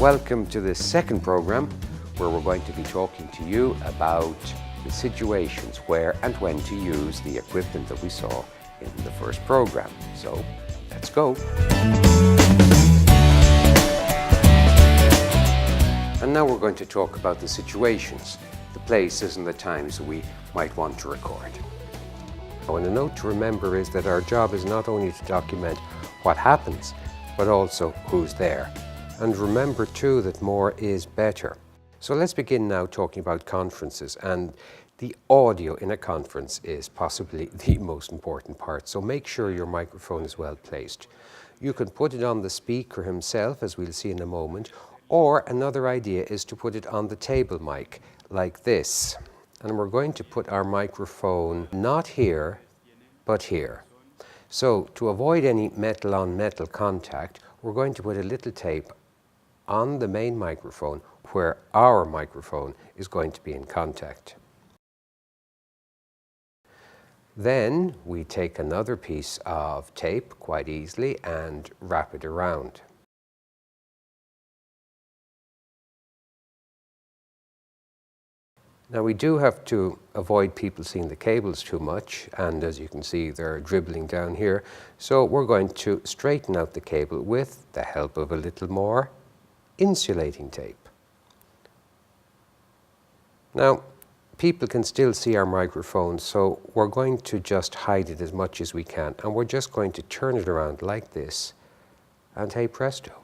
Welcome to this second program where we're going to be talking to you about the situations where and when to use the equipment that we saw in the first program. So let's go. And now we're going to talk about the situations, the places and the times that we might want to record. And a note to remember is that our job is not only to document what happens, but also who's there. And remember too that more is better. So let's begin now talking about conferences, and the audio in a conference is possibly the most important part. So make sure your microphone is well placed. You can put it on the speaker himself, as we'll see in a moment, or another idea is to put it on the table mic like this. And we're going to put our microphone not here, but here. So to avoid any metal on metal contact, we're going to put a little tape on the main microphone where our microphone is going to be in contact. Then we take another piece of tape quite easily and wrap it around. Now we do have to avoid people seeing the cables too much, and as you can see they're dribbling down here, so we're going to straighten out the cable with the help of a little more insulating tape. Now people can still see our microphone, so we're going to just hide it as much as we can, and we're just going to turn it around like this, and hey presto,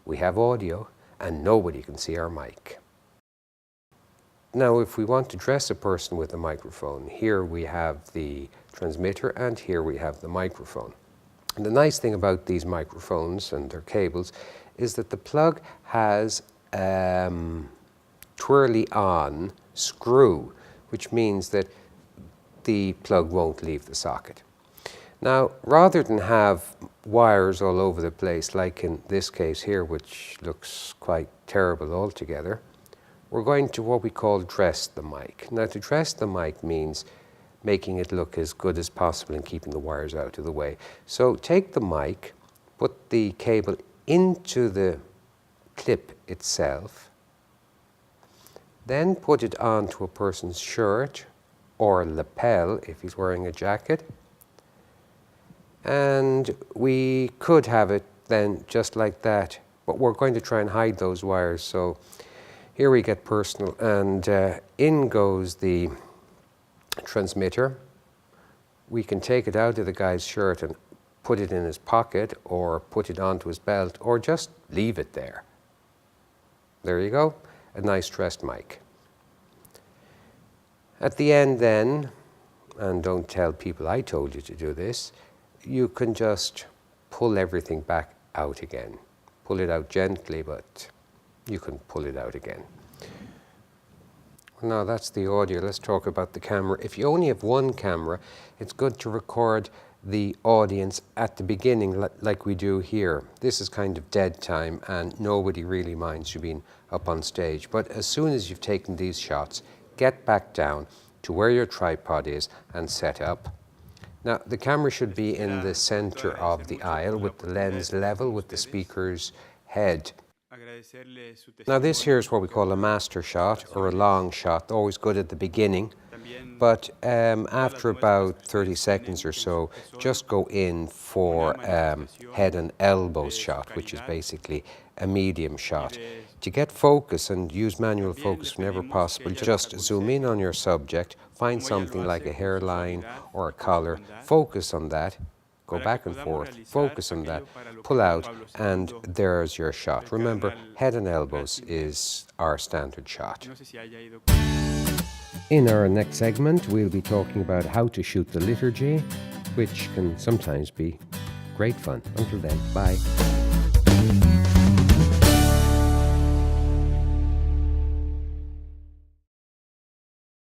we have audio and nobody can see our mic. Now if we want to dress a person with a microphone, here we have the transmitter and here we have the microphone. And the nice thing about these microphones and their cables is that the plug has twirly on screw, which means that the plug won't leave the socket. Now rather than have wires all over the place like in this case here, which looks quite terrible altogether, we're going to what we call dress the mic. Now to dress the mic means making it look as good as possible and keeping the wires out of the way. So take the mic, put the cable into the clip itself, then put it onto a person's shirt or lapel if he's wearing a jacket, and we could have it then just like that, but we're going to try and hide those wires. So here we get personal, and in goes the transmitter. We can take it out of the guy's shirt and put it in his pocket or put it onto his belt or just leave it there. There you go, a nice dressed mic. At the end then, and don't tell people I told you to do this, you can just pull everything back out again. Pull it out gently, but you can pull it out again. Now that's the audio. Let's talk about the camera. If you only have one camera, it's good to record the audience at the beginning like we do here. This is kind of dead time and nobody really minds you being up on stage. But as soon as you've taken these shots, get back down to where your tripod is and set up. Now the camera should be in the center of the aisle with the lens level with the speaker's head. Now this here is what we call a master shot or a long shot, always good at the beginning, but after about 30 seconds or so, just go in for head and elbows shot, which is basically a medium shot. To get focus and use manual focus whenever possible, just zoom in on your subject, find something like a hairline or a collar, focus on that, go back and forth, focus on that, pull out, and there's your shot. Remember, head and elbows is our standard shot. In our next segment, we'll be talking about how to shoot the liturgy, which can sometimes be great fun. Until then, bye.